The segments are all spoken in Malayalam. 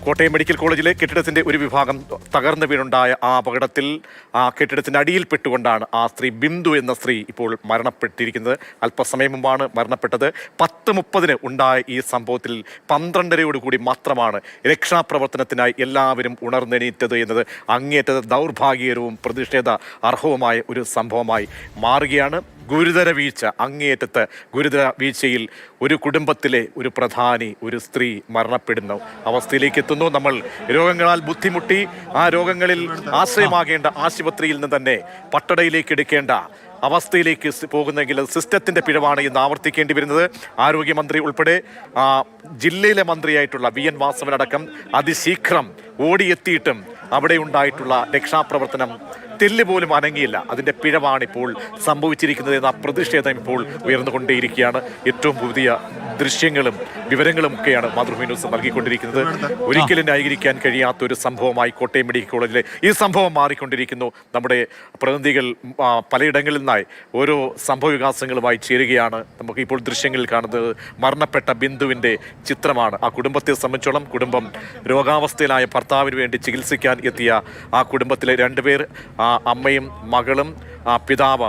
കോട്ടയം മെഡിക്കൽ കോളേജിലെ കെട്ടിടത്തിന്റെ ഒരു വിഭാഗം തകർന്നു വീണുണ്ടായ ആ അപകടത്തിൽ ആ കെട്ടിടത്തിന്റെ അടിയിൽപ്പെട്ടുകൊണ്ടാണ് ആ സ്ത്രീ ബിന്ദു എന്ന സ്ത്രീ ഇപ്പോൾ മരണപ്പെട്ടിരിക്കുന്നത്. അല്പസമയം മുമ്പാണ് മരണപ്പെട്ടത്. 10:30 ഉണ്ടായ ഈ സംഭവത്തിൽ 12:30 മാത്രമാണ് രക്ഷാപ്രവർത്തനത്തിനായി എല്ലാവരും ഉണർന്നെണീറ്റത് എന്നത് അങ്ങേയറ്റ ദൗർഭാഗ്യകരവും പ്രതിഷേധ അർഹവുമായ ഒരു സംഭവമായി മാറുകയാണ്. ഗുരുതര വീഴ്ച, അങ്ങേയറ്റത്ത് ഗുരുതര വീഴ്ചയിൽ ഒരു കുടുംബത്തിലെ ഒരു പ്രധാനി, ഒരു സ്ത്രീ മരണപ്പെടുന്ന അവസ്ഥയിലേക്ക് എത്തുന്നു. നമ്മൾ രോഗങ്ങളാൽ ബുദ്ധിമുട്ടി ആ രോഗങ്ങളിൽ ആശ്രയമാകേണ്ട ആശുപത്രിയിൽ നിന്ന് തന്നെ പട്ടടയിലേക്ക് എടുക്കേണ്ട അവസ്ഥയിലേക്ക് പോകുന്നെങ്കിൽ സിസ്റ്റത്തിന്റെ പിഴവാണ് ഇന്ന് ആവർത്തിക്കേണ്ടി വരുന്നത്. ആരോഗ്യമന്ത്രി ഉൾപ്പെടെ ജില്ലയിലെ മന്ത്രിയായിട്ടുള്ള വി എൻ വാസവനടക്കം അതിശീഘ്രം ഓടിയെത്തിയിട്ടും അവിടെ ഉണ്ടായിട്ടുള്ള രക്ഷാപ്രവർത്തനം തെല്ല് പോലും അനങ്ങിയില്ല. അതിൻ്റെ പിഴവാണിപ്പോൾ സംഭവിച്ചിരിക്കുന്നത് എന്ന പ്രതിഷേധം ഇപ്പോൾ ഉയർന്നുകൊണ്ടേയിരിക്കുകയാണ്. ഏറ്റവും പുതിയ ദൃശ്യങ്ങളും വിവരങ്ങളും ഒക്കെയാണ് മാതൃഭൂമി ന്യൂസ് നൽകിക്കൊണ്ടിരിക്കുന്നത്. ഒരിക്കലും ന്യായീകരിക്കാൻ കഴിയാത്തൊരു സംഭവമായി കോട്ടയം മെഡിക്കൽ കോളേജിലെ ഈ സംഭവം മാറിക്കൊണ്ടിരിക്കുന്നു. നമ്മുടെ പ്രതിനിധികൾ പലയിടങ്ങളിൽ നിന്നായി ഓരോ സംഭവ വികാസങ്ങളുമായി ചേരുകയാണ്. നമുക്കിപ്പോൾ ദൃശ്യങ്ങളിൽ കാണുന്നത് മരണപ്പെട്ട ബിന്ദുവിൻ്റെ ചിത്രമാണ്. ആ കുടുംബത്തെ സംബന്ധിച്ചോളം കുടുംബം രോഗാവസ്ഥയിലായ ഭർത്താവിന് വേണ്ടി ചികിത്സിക്കാൻ എത്തിയ ആ കുടുംബത്തിലെ 2 പേർ, അമ്മയും മകളും പിതാവ്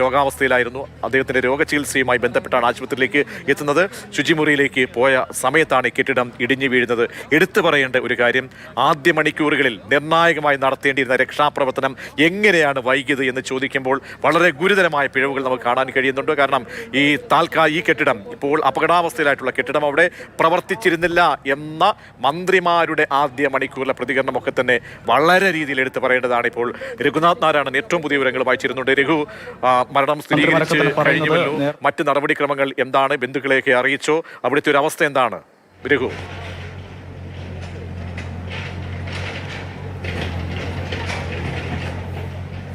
രോഗാവസ്ഥയിലായിരുന്നു. അദ്ദേഹത്തിൻ്റെ രോഗചികിത്സയുമായി ബന്ധപ്പെട്ടാണ് ആശുപത്രിയിലേക്ക് എത്തുന്നത്. ശുചിമുറിയിലേക്ക് പോയ സമയത്താണ് ഈ കെട്ടിടം ഇടിഞ്ഞു വീഴുന്നത്. എടുത്തു പറയേണ്ട ഒരു കാര്യം, ആദ്യ മണിക്കൂറുകളിൽ നിർണായകമായി നടത്തേണ്ടിയിരുന്ന രക്ഷാപ്രവർത്തനം എങ്ങനെയാണ് വൈകിയത് എന്ന് ചോദിക്കുമ്പോൾ വളരെ ഗുരുതരമായ പിഴവുകൾ നമുക്ക് കാണാൻ കഴിയുന്നുണ്ട്. കാരണം ഈ കെട്ടിടം ഇപ്പോൾ അപകടാവസ്ഥയിലായിട്ടുള്ള കെട്ടിടം അവിടെ പ്രവർത്തിച്ചിരുന്നില്ല എന്ന മന്ത്രിമാരുടെ ആദ്യ മണിക്കൂറിലെ പ്രതികരണമൊക്കെ തന്നെ വളരെ രീതിയിൽ എടുത്തു പറയേണ്ടതാണ്. ഇപ്പോൾ രഘുനാഥ് നാരായണൻ ഏറ്റവും പുതിയ വിവരങ്ങൾ വായിച്ചിരുന്നുണ്ട്. രഘു, മരണം സ്ഥിരീകരിച്ച് കഴിഞ്ഞുവല്ലോ, മറ്റ് നടപടിക്രമങ്ങൾ എന്താണ്? ബന്ധുക്കളെയൊക്കെ അറിയിച്ചോ? അവിടുത്തെ ഒരു അവസ്ഥ എന്താണ് രഘു?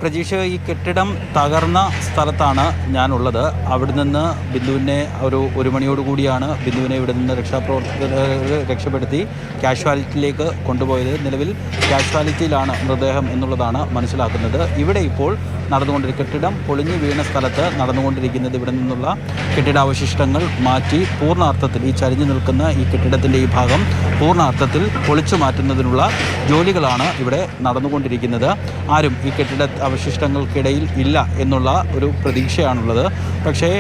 പ്രജീഷ്, ഈ കെട്ടിടം തകർന്ന സ്ഥലത്താണ് ഞാനുള്ളത്. അവിടെ നിന്ന് ബിന്ദുവിനെ ഒരു മണിയോടുകൂടിയാണ് ബിന്ദുവിനെ ഇവിടെ നിന്ന് രക്ഷപ്പെടുത്തി കാഷ്വാലിറ്റിയിലേക്ക് കൊണ്ടുപോയത്. നിലവിൽ കാഷ്വാലിറ്റിയിലാണ് മൃതദേഹം എന്നുള്ളതാണ് മനസ്സിലാക്കുന്നത്. ഇവിടെ ഇപ്പോൾ കെട്ടിടം പൊളിഞ്ഞു വീണ സ്ഥലത്ത് നടന്നുകൊണ്ടിരിക്കുന്നത് ഇവിടെ നിന്നുള്ള കെട്ടിടാവശിഷ്ടങ്ങൾ മാറ്റി പൂർണ്ണാർത്ഥത്തിൽ ഈ ചരിഞ്ഞു നിൽക്കുന്ന ഈ കെട്ടിടത്തിൻ്റെ ഈ ഭാഗം പൂർണ്ണാർത്ഥത്തിൽ പൊളിച്ചു മാറ്റുന്നതിനുള്ള ജോലികളാണ് ഇവിടെ നടന്നുകൊണ്ടിരിക്കുന്നത്. ആരും ഈ കെട്ടിട അവശിഷ്ടങ്ങൾക്കിടയിൽ ഇല്ല എന്നുള്ള ഒരു പ്രതീക്ഷയാണുള്ളത്. പക്ഷേ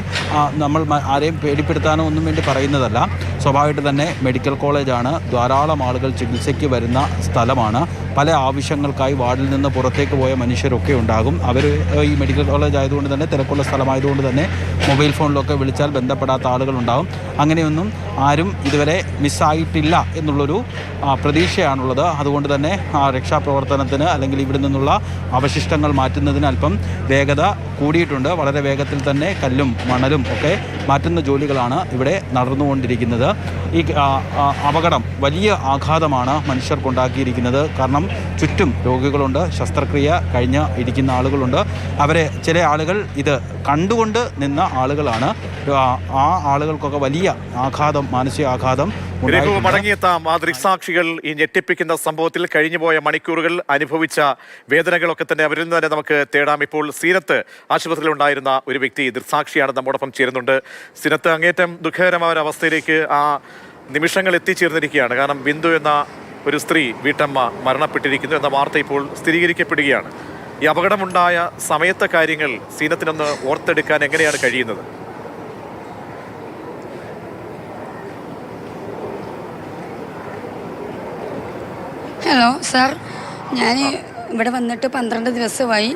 നമ്മൾ ആരെയും പേടിപ്പെടുത്താനോ ഒന്നും വേണ്ടി പറയുന്നതല്ല. സ്വാഭാവികമായിട്ട് തന്നെ മെഡിക്കൽ കോളേജാണ്, ധാരാളം ആളുകൾ ചികിത്സയ്ക്ക് വരുന്ന സ്ഥലമാണ്. പല ആവശ്യങ്ങൾക്കായി വാർഡിൽ നിന്ന് പുറത്തേക്ക് പോയ മനുഷ്യരൊക്കെ ഉണ്ടാകും. അവർ ഈ മെഡിക്കൽ കോളേജ് ആയതുകൊണ്ട് തന്നെ, തിരക്കുള്ള സ്ഥലമായതുകൊണ്ട് തന്നെ മൊബൈൽ ഫോണിലൊക്കെ വിളിച്ചാൽ ബന്ധപ്പെടാത്ത ആളുകളുണ്ടാകും. അങ്ങനെയൊന്നും ആരും ഇതുവരെ മിസ്സായിട്ടില്ല എന്നുള്ളൊരു പ്രതീക്ഷയാണുള്ളത്. അതുകൊണ്ട് തന്നെ രക്ഷാപ്രവർത്തനത്തിന് അല്ലെങ്കിൽ ഇവിടെ നിന്നുള്ള അവശിഷ്ടങ്ങൾ മാറ്റുന്നതിന് അല്പം വേഗത കൂടിയിട്ടുണ്ട്. വളരെ വേഗത്തിൽ തന്നെ കല്ലും മണലും ഒക്കെ മാറ്റുന്ന ജോലികളാണ് ഇവിടെ നടന്നുകൊണ്ടിരിക്കുന്നത്. ഈ അപകടം വലിയ ആഘാതമാണ് മനുഷ്യർക്കുണ്ടാക്കിയിരിക്കുന്നത്. കാരണം ചുറ്റും രോഗികളുണ്ട്, ശസ്ത്രക്രിയ കഴിഞ്ഞ് ഇരിക്കുന്ന ആളുകളുണ്ട്. ചില ആളുകൾ ഇത് കണ്ടുകൊണ്ട് നിന്ന ആളുകളാണ്. ആ ആളുകൾക്കൊക്കെ വലിയ ആഘാതം, മാനസികാഘാതം. മടങ്ങിയെത്താം. ആ ദൃക്സാക്ഷികൾ ഈ ഞെട്ടിപ്പിക്കുന്ന സംഭവത്തിൽ കഴിഞ്ഞുപോയ മണിക്കൂറുകൾ അനുഭവിച്ച വേദനകളൊക്കെ തന്നെ അവരിൽ നിന്ന് തന്നെ നമുക്ക് തേടാം. ഇപ്പോൾ സീനത്ത് ആശുപത്രിയിലുണ്ടായിരുന്ന ഒരു വ്യക്തി ദൃക്സാക്ഷിയാണ് നമ്മോടൊപ്പം ചേരുന്നുണ്ട്. സീനത്ത്, അങ്ങേറ്റം ദുഃഖകരമായ ഒരു അവസ്ഥയിലേക്ക് ആ നിമിഷങ്ങൾ എത്തിച്ചേർന്നിരിക്കുകയാണ്. കാരണം ബിന്ദു എന്ന ഒരു സ്ത്രീ, വീട്ടമ്മ മരണപ്പെട്ടിരിക്കുന്നു എന്ന വാർത്ത ഇപ്പോൾ സ്ഥിരീകരിക്കപ്പെടുകയാണ്. ഈ അപകടമുണ്ടായ സമയത്തെ കാര്യങ്ങൾ സീനത്തിനൊന്ന് ഓർത്തെടുക്കാൻ എങ്ങനെയാണ് കഴിയുന്നത്? ഹലോ സാർ, ഞാൻ ഇവിടെ വന്നിട്ട് 12 ദിവസമായി.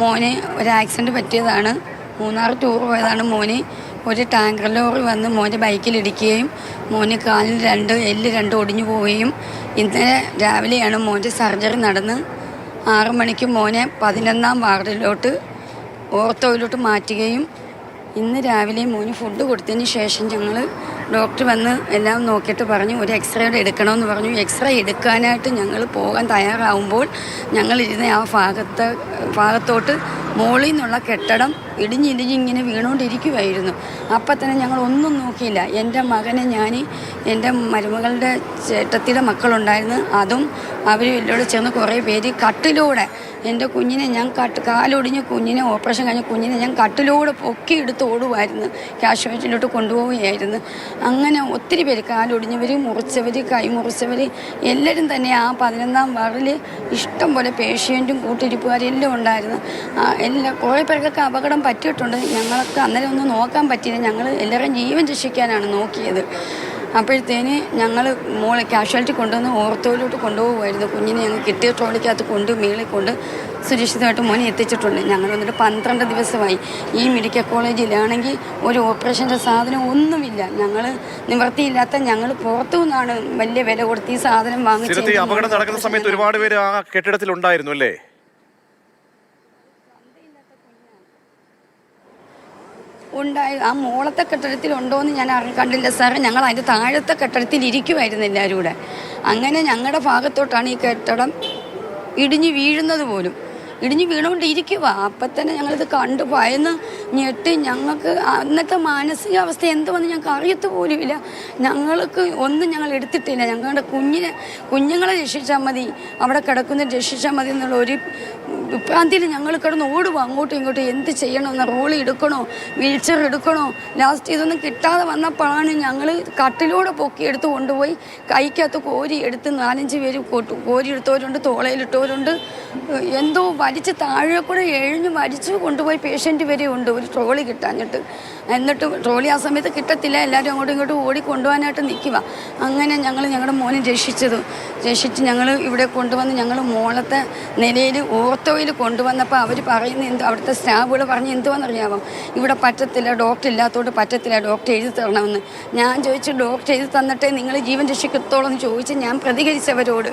മോനെ ഒരു ആക്സിഡൻറ്റ് പറ്റിയതാണ്. മൂന്നാർ ടൂർ പോയതാണ്. മോന് ഒരു ടാങ്കർ ലോറി വന്ന് മോൻ്റെ ബൈക്കിലിടിക്കുകയും മോന് കാലിൽ 2 എല്ല് ഒടിഞ്ഞു പോവുകയും ഇന്നലെ രാവിലെയാണ് മോൻ്റെ സർജറി നടന്ന് 6 മണിക്ക് മോനെ 11ാം വാർഡിലോട്ട് ഓർത്തോയിലോട്ട് മാറ്റുകയും ഇന്ന് രാവിലെ മോന് ഫുഡ് കൊടുത്തതിന് ശേഷം ഞങ്ങൾ ഡോക്ടർ വന്ന് എല്ലാം നോക്കിയിട്ട് പറഞ്ഞു ഒരു എക്സ്റേ എടുക്കണമെന്ന് പറഞ്ഞു. എക്സ്റേ എടുക്കാനായിട്ട് ഞങ്ങൾ പോകാൻ തയ്യാറാവുമ്പോൾ ഞങ്ങളിരുന്ന ആ ഭാഗത്തോട്ട് മുകളിൽ നിന്നുള്ള കെട്ടിടം ഇടിഞ്ഞിങ്ങനെ വീണുകൊണ്ടിരിക്കുമായിരുന്നു. അപ്പം തന്നെ ഞങ്ങൾ ഒന്നും നോക്കിയില്ല. എൻ്റെ മകനെ ഞാൻ എൻ്റെ മരുമകളുടെ ചേട്ടത്തിയുടെ മക്കളുണ്ടായിരുന്നു, അതും അവർ എന്നോട് ചേർന്ന് കുറേ പേര് കട്ടിലൂടെ എൻ്റെ കുഞ്ഞിനെ ഞാൻ കാലൊടിഞ്ഞ് കുഞ്ഞിനെ ഓപ്പറേഷൻ കഴിഞ്ഞ കുഞ്ഞിനെ ഞാൻ കട്ടിലൂടെ പൊക്കിയെടുത്ത് ഓടുമായിരുന്നു, കാഷ്വാലിറ്റിയിലോട്ട് കൊണ്ടുപോവുകയായിരുന്നു. അങ്ങനെ ഒത്തിരി പേര് കാലൊടിഞ്ഞവർ, മുറിച്ചവർ, കൈ മുറിച്ചവർ എല്ലാവരും തന്നെ ആ 11-ാം വാർഡിൽ ഇഷ്ടം പോലെ പേഷ്യൻറ്റും കൂട്ടിരിപ്പുകാരും എല്ലാം ഉണ്ടായിരുന്നു. കുറേ പേർക്കൊക്കെ അപകടം പറ്റിയിട്ടുണ്ട്. ഞങ്ങൾക്ക് അന്നേരം ഒന്നും നോക്കാൻ പറ്റിയില്ല. ഞങ്ങൾ എല്ലാവരും ജീവൻ രക്ഷിക്കാനാണ് നോക്കിയത്. അപ്പോഴത്തേന് ഞങ്ങൾ മോളെ കാഷ്വാലിറ്റി കൊണ്ടുവന്ന് ഓർത്തോയിലോട്ട് കൊണ്ടുപോകുമായിരുന്നു. കുഞ്ഞിനെ ഞങ്ങൾ കിട്ടിയ ട്രോളിക്കകത്ത് മേളിൽ കൊണ്ട് സുരക്ഷിതമായിട്ട് മോനെ എത്തിച്ചിട്ടുണ്ട്. ഞങ്ങൾ വന്നിട്ട് 12 ദിവസമായി. ഈ മെഡിക്കൽ കോളേജിലാണെങ്കിൽ ഒരു ഓപ്പറേഷൻ്റെ സാധനം ഒന്നുമില്ല. ഞങ്ങൾ നിവൃത്തിയില്ലാത്ത ഞങ്ങൾ പുറത്തു നിന്നാണ് വലിയ വില കൊടുത്ത് ഈ സാധനം വാങ്ങിച്ചത്. അപകടം നടക്കുന്ന സമയത്ത് ഒരുപാട് പേര് ആ കെട്ടിടത്തിൽ ഉണ്ടായിരുന്നു അല്ലേ? ആ മോളത്തെ കെട്ടിടത്തിലുണ്ടോ എന്ന് ഞാൻ കണ്ടില്ല സാറേ. ഞങ്ങൾ അതിൻ്റെ താഴത്തെ കെട്ടിടത്തിൽ ഇരിക്കുമായിരുന്നു എല്ലാവരും കൂടെ. അങ്ങനെ ഞങ്ങളുടെ ഭാഗത്തോട്ടാണ് ഈ കെട്ടിടം ഇടിഞ്ഞു വീഴുന്നത് പോലും. ഇടിഞ്ഞു വീണുകൊണ്ടിരിക്കുക. അപ്പം തന്നെ ഞങ്ങളിത് കണ്ടു ഭയന്ന് ഞെട്ടി. ഞങ്ങൾക്ക് അന്നത്തെ മാനസികാവസ്ഥ എന്തുവന്ന് ഞങ്ങൾക്ക് അറിയത്ത് പോലുമില്ല. ഞങ്ങൾക്ക് ഒന്നും ഞങ്ങൾ എടുത്തിട്ടില്ല. ഞങ്ങളുടെ കുഞ്ഞുങ്ങളെ രക്ഷിച്ചാൽ മതി, അവിടെ കിടക്കുന്ന രക്ഷിച്ചാൽ മതി എന്നുള്ള ഒരു വിഭ്രാന്തിയിൽ ഞങ്ങൾ കിടന്ന് ഓടുക അങ്ങോട്ടും ഇങ്ങോട്ടും. എന്ത് ചെയ്യണമെന്ന്, റോളി എടുക്കണോ, വീൽ ചെയർ എടുക്കണോ? ലാസ്റ്റ് ഇതൊന്നും കിട്ടാതെ വന്നപ്പോഴാണ് ഞങ്ങൾ കട്ടിലൂടെ പൊക്കിയെടുത്ത് കൊണ്ടുപോയി കൈക്കകത്ത് കോരി എടുത്ത് 4-5 പേര് കോരി എടുത്തവരുണ്ട്, തോളയിലിട്ടവരുണ്ട്. എന്തോ വലിച്ച് താഴെ കൂടെ എഴിഞ്ഞ് വലിച്ചു കൊണ്ടുപോയി പേഷ്യൻ്റ് വരെ ഉണ്ട് ഒരു ട്രോളി കിട്ടാഞ്ഞിട്ട്. എന്നിട്ട് ട്രോളി ആ സമയത്ത് കിട്ടത്തില്ല, എല്ലാവരും അങ്ങോട്ടും ഇങ്ങോട്ടും ഓടി കൊണ്ടുപോകാനായിട്ട് നിൽക്കുക. അങ്ങനെ ഞങ്ങൾ ഞങ്ങളുടെ മോനെ രക്ഷിച്ച് ഞങ്ങൾ ഇവിടെ കൊണ്ടുവന്ന് ഞങ്ങൾ മോളത്തെ നിലയിൽ ഓർത്തോയിൽ കൊണ്ടുവന്നപ്പോൾ അവർ പറയുന്ന അവിടുത്തെ സ്റ്റാഫുകൾ പറഞ്ഞ് എന്തുവാണെന്നറിയാമോ, ഇവിടെ പറ്റത്തില്ല, ഡോക്ടർ ഇല്ലാത്തതുകൊണ്ട് പറ്റത്തില്ല, ഡോക്ടർ എഴുതി തരണമെന്ന്. ഞാൻ ചോദിച്ചു, ഡോക്ടർ എഴുതി തന്നിട്ടേ നിങ്ങൾ ജീവൻ രക്ഷിക്കത്തോളം എന്ന് ചോദിച്ച് ഞാൻ പ്രതികരിച്ചവരോട്.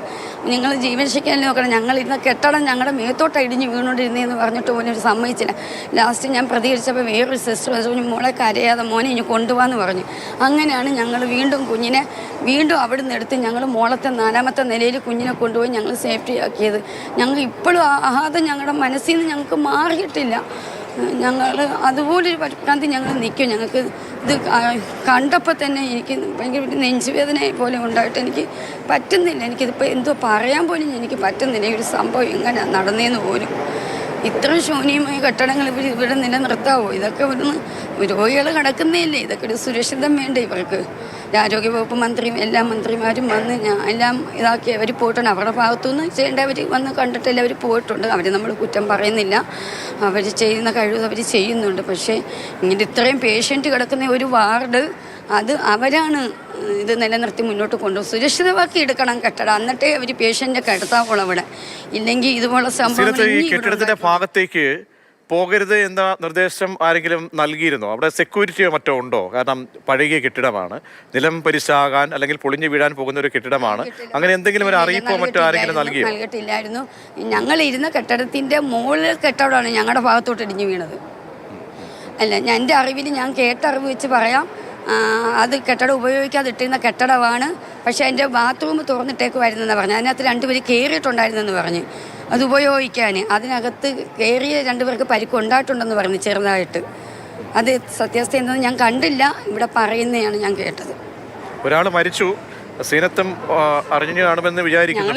നിങ്ങൾ ജീവൻ രക്ഷിക്കാനല്ലേ നോക്കണം, ഞങ്ങൾ ഇരുന്ന കെട്ടടം ഞങ്ങളുടെ മേത്തോട്ട് ഇടിഞ്ഞ് വീണുകൊണ്ടിരുന്നതെന്ന് പറഞ്ഞിട്ട് പോലും ഒരു സമ്മതിച്ചില്ല. ലാസ്റ്റ് ഞാൻ പ്രതികരിച്ചപ്പോൾ വേറൊരു സിസ്റ്റർ മോളെ കരയാതെ മോനെ ഇനി കൊണ്ടുപോകാമെന്ന് പറഞ്ഞു. അങ്ങനെയാണ് ഞങ്ങൾ കുഞ്ഞിനെ വീണ്ടും അവിടെ നിന്ന് എടുത്ത് ഞങ്ങൾ മോളത്തെ 4-ാമത്തെ നിലയിൽ കുഞ്ഞിനെ കൊണ്ടുപോയി ഞങ്ങൾ സേഫ്റ്റി ആക്കിയത്. ഞങ്ങൾ ഇപ്പോഴും ആഹാദം ഞങ്ങളുടെ മനസ്സിൽ നിന്ന് ഞങ്ങൾക്ക് മാറിയിട്ടില്ല. ഞങ്ങൾ അതുപോലൊരു പരിഭ്രാന്തി ഞങ്ങൾ നിൽക്കും. ഞങ്ങൾക്ക് ഇത് കണ്ടപ്പോൾ തന്നെ എനിക്ക് ഭയങ്കര നെഞ്ചുവേദന പോലെ ഉണ്ടായിട്ട് എനിക്ക് പറ്റുന്നില്ല. എനിക്കിതിപ്പോൾ എന്തോ പറയാൻ പോലും എനിക്ക് പറ്റുന്നില്ല. ഈ ഒരു സംഭവം എങ്ങനെ നടന്നേന്ന് പോലും. ഇത്രയും ശൂന്യമായ കെട്ടിടങ്ങൾ ഇവിടെ നിലനിർത്താവോ? ഇതൊക്കെ ഇവിടുന്ന് രോഗികൾ കിടക്കുന്നതല്ലേ, ഇതൊക്കെ ഒരു സുരക്ഷിതം വേണ്ടേ ഇവർക്ക്? ആരോഗ്യവകുപ്പ് മന്ത്രിയും എല്ലാ മന്ത്രിമാരും വന്ന് എല്ലാം ഇതാക്കി അവർ പോയിട്ടുണ്ട്. അവരുടെ ഭാഗത്തുനിന്ന് ചെയ്യേണ്ടവർ വന്ന് കണ്ടിട്ടില്ല, അവർ പോയിട്ടുണ്ട്. അവർ നമ്മൾ കുറ്റം പറയുന്നില്ല, അവർ ചെയ്യുന്ന കഴിവ് അവർ ചെയ്യുന്നുണ്ട്. പക്ഷേ ഇങ്ങനെ ഇത്രയും പേഷ്യൻ്റ് കിടക്കുന്ന ഒരു വാർഡ് അത് അവരാണ് ഇത് നിലനിർത്തി മുന്നോട്ട് കൊണ്ടുപോകും. സുരക്ഷിതമാക്കി എടുക്കണം കെട്ടിടം, എന്നിട്ടേ അവർ പേഷ്യൻ്റെ കിടത്താവുള്ളൂ അവിടെ. ഇല്ലെങ്കിൽ ഇതുപോലെ സംഭവം ഈ കെട്ടിടത്തിന്റെ ഭാഗത്തേക്ക് പോകരുത് എന്ന നിർദ്ദേശം ആരെങ്കിലും നൽകിയിരുന്നോ? അവിടെ സെക്യൂരിറ്റിയോ മറ്റോ ഉണ്ടോ? കാരണം പഴകിയ കെട്ടിടമാണ്, നിലം പരിശാകാൻ അല്ലെങ്കിൽ പൊളിഞ്ഞു വീഴാൻ പോകുന്ന ഒരു കെട്ടിടമാണ്. അങ്ങനെ എന്തെങ്കിലും ഒരു അറിയിപ്പോ മറ്റോ ആരെങ്കിലും നൽകിയോ? നൽകിയിട്ടില്ലായിരുന്നു. ഞങ്ങൾ ഇരുന്ന കെട്ടിടത്തിന്റെ മുകളിൽ കെട്ടിടമാണ് ഞങ്ങളുടെ ഭാഗത്തോട്ട് ഇടിഞ്ഞു വീണത്. അല്ല, എൻ്റെ അറിവിൽ ഞാൻ കേട്ട അറിവ് വെച്ച് പറയാം, അത് കെട്ടിടം ഉപയോഗിക്കാതിട്ടിരുന്ന കെട്ടിടമാണ്. പക്ഷേ അതിൻ്റെ ബാത്റൂം തുറന്നിട്ടേക്കുമായിരുന്നെന്ന് പറഞ്ഞു. അതിനകത്ത് 2 പേര് കയറിയിട്ടുണ്ടായിരുന്നെന്ന് പറഞ്ഞ് അത് ഉപയോഗിക്കാൻ. അതിനകത്ത് കയറിയ 2 പേർക്ക് പരിക്കുണ്ടായിട്ടുണ്ടെന്ന് പറഞ്ഞു ചെറുതായിട്ട്. അത് സത്യാവസ്ഥ എന്തെന്ന് ഞാൻ കണ്ടില്ല, ഇവിടെ പറയുന്നതാണ് ഞാൻ കേട്ടത്. ഒരാൾ മരിച്ചു, സീനത്തും അറിഞ്ഞു കാണുമെന്ന് വിചാരിക്കുന്നു.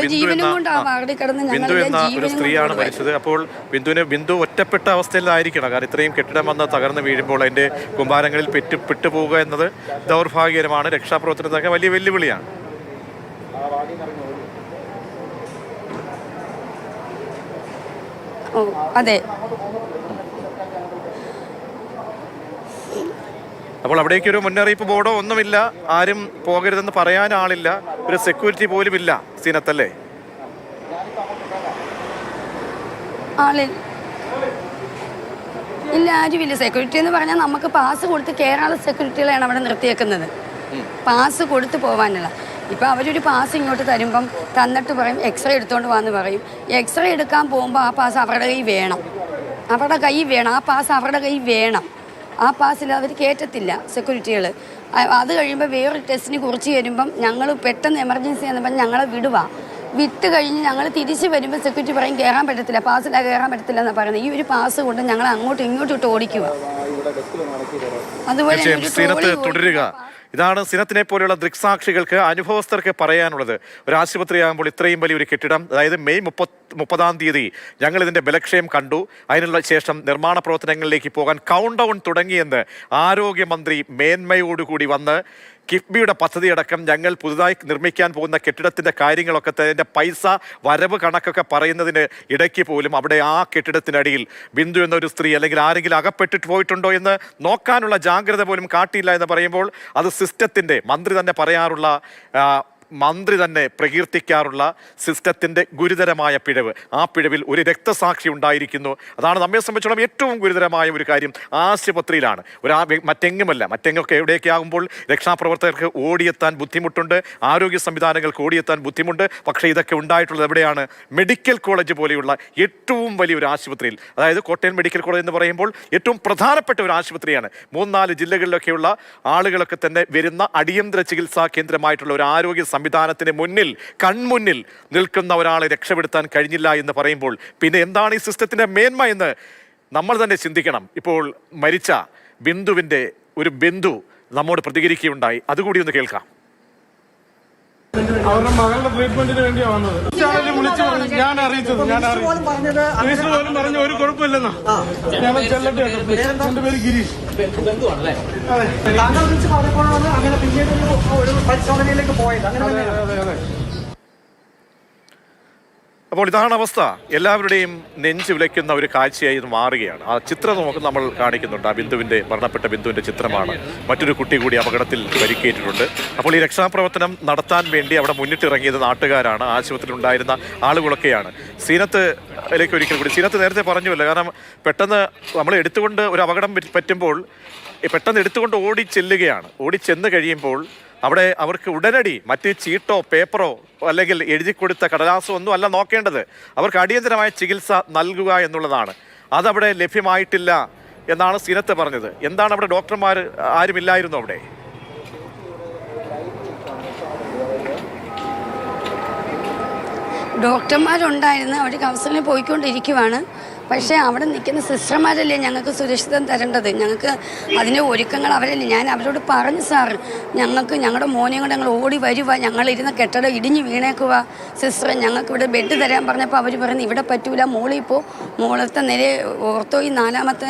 ബിന്ദു എന്ന ഒരു സ്ത്രീയാണ് മരിച്ചത്. അപ്പോൾ ബിന്ദു ഒറ്റപ്പെട്ട അവസ്ഥയിലായിരിക്കണം. കാരണം ഇത്രയും കെട്ടിടം വന്ന് തകർന്ന് വീഴുമ്പോൾ അതിൻ്റെ കുമ്പാരങ്ങളിൽ പെട്ടുപോവുക എന്നത് ദൗർഭാഗ്യകരമാണ്. രക്ഷാപ്രവർത്തനത്തിനൊക്കെ വലിയ വെല്ലുവിളിയാണ്. അതെ, അപ്പോൾ അവിടേക്ക് ഒരു മുന്നറിയിപ്പ് ബോർഡോ ഒന്നുമില്ല, ആരും പോകരുതെന്ന് പറയാൻ ആളില്ല, ഒരു സെക്യൂരിറ്റി പോലും ഇല്ല സീനത്തല്ലേ? ഇല്ല, ആരുമില്ല. സെക്യൂരിറ്റി എന്ന് പറഞ്ഞാൽ നമുക്ക് പാസ് കൊടുത്ത് കയറാനുള്ള സെക്യൂരിറ്റികളാണ് അവിടെ നിർത്തിയേക്കുന്നത്, പാസ് കൊടുത്ത് പോകാനുള്ള. ഇപ്പോൾ അവരൊരു പാസ് ഇങ്ങോട്ട് തരുമ്പം തന്നിട്ട് പറയും എക്സ്റേ എടുത്തുകൊണ്ട് വന്ന് പറയും. എക്സ്റേ എടുക്കാൻ പോകുമ്പോൾ ആ പാസ് അവരുടെ കയ്യിൽ വേണം, ആ പാസ് അവരുടെ കയ്യിൽ വേണം. ആ പാസ്സിൽ അവർ കയറ്റത്തില്ല സെക്യൂരിറ്റികൾ. അത് കഴിയുമ്പോൾ വേറൊരു ടെസ്റ്റിന് കുറിച്ച് വരുമ്പം ഞങ്ങൾ പെട്ടെന്ന് എമർജൻസി എന്ന് പറഞ്ഞാൽ ഞങ്ങളെ വിടുക. വിട്ട് കഴിഞ്ഞ് ഞങ്ങൾ തിരിച്ച് വരുമ്പോൾ സെക്യൂരിറ്റി പറയും കയറാൻ പറ്റത്തില്ല, പാസ്സില്ല, കയറാൻ പറ്റത്തില്ല എന്നാണ് പറയുന്നത്. ഈ ഒരു പാസ് കൊണ്ട് ഞങ്ങൾ അങ്ങോട്ടും ഇങ്ങോട്ടും ഇട്ട് ഓടിക്കുക. അതുപോലെ തുടരുക. ഇതാണ് സിനത്തിനെ പോലെയുള്ള ദൃക്സാക്ഷികൾക്ക്, അനുഭവസ്ഥർക്ക് പറയാനുള്ളത്. ഒരു ആശുപത്രിയാകുമ്പോൾ ഇത്രയും വലിയൊരു കെട്ടിടം, അതായത് മെയ് 30-ാം തീയതി ഞങ്ങൾ ഇതിന്റെ ബലക്ഷയം കണ്ടു. അതിനുള്ള ശേഷം നിർമ്മാണ പ്രവർത്തനങ്ങളിലേക്ക് പോകാൻ കൗണ്ട് ഡൗൺ തുടങ്ങിയെന്ന് ആരോഗ്യമന്ത്രി മേന്മയോടുകൂടി വന്ന് കിഫ്ബിയുടെ പദ്ധതിയടക്കം ഞങ്ങൾ പുതുതായി നിർമ്മിക്കാൻ പോകുന്ന കെട്ടിടത്തിൻ്റെ കാര്യങ്ങളൊക്കെ അതിൻ്റെ പൈസ വരവ് കണക്കൊക്കെ പറയുന്നതിന് ഇടയ്ക്ക് പോലും അവിടെ ആ കെട്ടിടത്തിനടിയിൽ ബിന്ദു എന്നൊരു സ്ത്രീ അല്ലെങ്കിൽ ആരെങ്കിലും അകപ്പെട്ടിട്ട് പോയിട്ടുണ്ടോ എന്ന് നോക്കാനുള്ള ജാഗ്രത പോലും കാട്ടിയില്ല എന്ന് പറയുമ്പോൾ അത് സിസ്റ്റത്തിൻ്റെ മന്ത്രി തന്നെ പറയാറുള്ള മന്ത്രി തന്നെ പ്രകീർത്തിക്കാറുള്ള സിസ്റ്റത്തിൻ്റെ ഗുരുതരമായ പിഴവ്. ആ പിഴവിൽ ഒരു രക്തസാക്ഷി ഉണ്ടായിരിക്കുന്നു. അതാണ് നമ്മെ സംബന്ധിച്ചിടത്തോളം ഏറ്റവും ഗുരുതരമായ ഒരു കാര്യം. ആശുപത്രിയിലാണ്, മറ്റെങ്ങുമല്ല. മറ്റെങ്ങൊക്കെ എവിടെയൊക്കെ ആകുമ്പോൾ രക്ഷാപ്രവർത്തകർക്ക് ഓടിയെത്താൻ ബുദ്ധിമുട്ടുണ്ട്, ആരോഗ്യ സംവിധാനങ്ങൾക്ക് ഓടിയെത്താൻ ബുദ്ധിമുട്ട്. പക്ഷേ ഇതൊക്കെ ഉണ്ടായിട്ടുള്ളത് എവിടെയാണ്? മെഡിക്കൽ കോളേജ് പോലെയുള്ള ഏറ്റവും വലിയൊരു ആശുപത്രിയിൽ. അതായത് കോട്ടയം മെഡിക്കൽ കോളേജ് എന്ന് പറയുമ്പോൾ ഏറ്റവും പ്രധാനപ്പെട്ട ഒരു ആശുപത്രിയാണ്. 3-4 ജില്ലകളിലൊക്കെയുള്ള ആളുകളൊക്കെ തന്നെ വരുന്ന അടിയന്തര ചികിത്സാ കേന്ദ്രമായിട്ടുള്ള ഒരു ആരോഗ്യ സംവിധാനത്തിന് മുന്നിൽ, കൺമുന്നിൽ നിൽക്കുന്ന ഒരാളെ രക്ഷപ്പെടുത്താൻ കഴിഞ്ഞില്ല എന്ന് പറയുമ്പോൾ പിന്നെ എന്താണ് ഈ സിസ്റ്റത്തിന്റെ മേന്മ എന്ന് നമ്മൾ തന്നെ ചിന്തിക്കണം. ഇപ്പോൾ മരിച്ച ബിന്ദുവിന്റെ ഒരു ബന്ധു നമ്മോട് പ്രതികരിക്കുകയുണ്ടായി. അതുകൂടി ഒന്ന് കേൾക്കാം. അവരുടെ മകളുടെ ട്രീറ്റ്മെന്റിന് വേണ്ടിയാണ് വന്നത്. വിളിച്ചു ഞാൻ അറിയിച്ചത്, മിനിസ്റ്റർ പോലും പറഞ്ഞു ഒരു കുഴപ്പമില്ലെന്നാ. ഞങ്ങൾ ചെല്ലട്ടെ. എന്റെ പേര് ഗിരീഷ്. അതെ, താങ്കൾ വിളിച്ച് പറഞ്ഞപ്പോഴാണ് അങ്ങനെ പിന്നീട് ഒരു പരിശോധനയിലേക്ക് പോയത്. അതെ. അപ്പോൾ ഇതാണ് അവസ്ഥ. എല്ലാവരുടെയും നെഞ്ചു വിളയ്ക്കുന്ന ഒരു കാഴ്ചയായി ഇത് മാറുകയാണ്. ആ ചിത്രം നമുക്ക് നമ്മൾ കാണിക്കുന്നുണ്ട്. ആ ബിന്ദുവിൻ്റെ, മരണപ്പെട്ട ബിന്ദുവിൻ്റെ ചിത്രമാണ്. മറ്റൊരു കുട്ടി കൂടി അപകടത്തിൽ പരിക്കേറ്റിട്ടുണ്ട്. അപ്പോൾ ഈ രക്ഷാപ്രവർത്തനം നടത്താൻ വേണ്ടി അവിടെ മുന്നിട്ടിറങ്ങിയത് നാട്ടുകാരാണ്, ആശുപത്രിയിൽ ഉണ്ടായിരുന്ന ആളുകളൊക്കെയാണ്. സീനത്തിലേക്ക് ഒരിക്കൽ കൂടി, സീനത്ത് നേരത്തെ പറഞ്ഞുവല്ലോ, കാരണം പെട്ടെന്ന് നമ്മൾ എടുത്തുകൊണ്ട് ഒരു അപകടം പറ്റുമ്പോൾ പെട്ടെന്ന് എടുത്തുകൊണ്ട് ഓടിച്ചെല്ലുകയാണ്. ഓടിച്ചെന്ന് കഴിയുമ്പോൾ അവിടെ അവർക്ക് ഉടനടി മറ്റ് ചീട്ടോ പേപ്പറോ അല്ലെങ്കിൽ എഴുതി കൊടുത്ത കടലാസോ ഒന്നും അല്ല നോക്കേണ്ടത്. അവർക്ക് അടിയന്തരമായ ചികിത്സ നൽകുക എന്നുള്ളതാണ്. അതവിടെ ലഭ്യമായിട്ടില്ല എന്നാണ് സീനത്ത് പറഞ്ഞത്. എന്താണ് അവിടെ ഡോക്ടർമാർ ആരുമില്ലായിരുന്നു അവിടെ? ഡോക്ടർമാരുണ്ടായിരുന്നു, അവർ കൗൺസിലിംഗ് പോയിക്കൊണ്ടിരിക്കുവാണ്. പക്ഷേ അവിടെ നിൽക്കുന്ന സിസ്റ്റർമാരല്ലേ ഞങ്ങൾക്ക് സുരക്ഷിതം തരേണ്ടത്. ഞങ്ങൾക്ക് അതിൻ്റെ ഒരുക്കങ്ങൾ അവരല്ലേ. ഞാൻ അവരോട് പറഞ്ഞു, സാർ ഞങ്ങളുടെ മോനെയും കൊണ്ട് ഞങ്ങൾ ഓടി വരുക, ഞങ്ങളിരുന്ന കെട്ടിടം ഇടിഞ്ഞ് വീണേക്കുക സിസ്റ്റർ, ഞങ്ങൾക്ക് ഇവിടെ ബെഡ് തരാൻ പറഞ്ഞപ്പോൾ അവർ പറയുന്നത് ഇവിടെ പറ്റൂല, മോളിപ്പോൾ മോളത്തെ നില ഓർത്തോയി 4-ാമത്തെ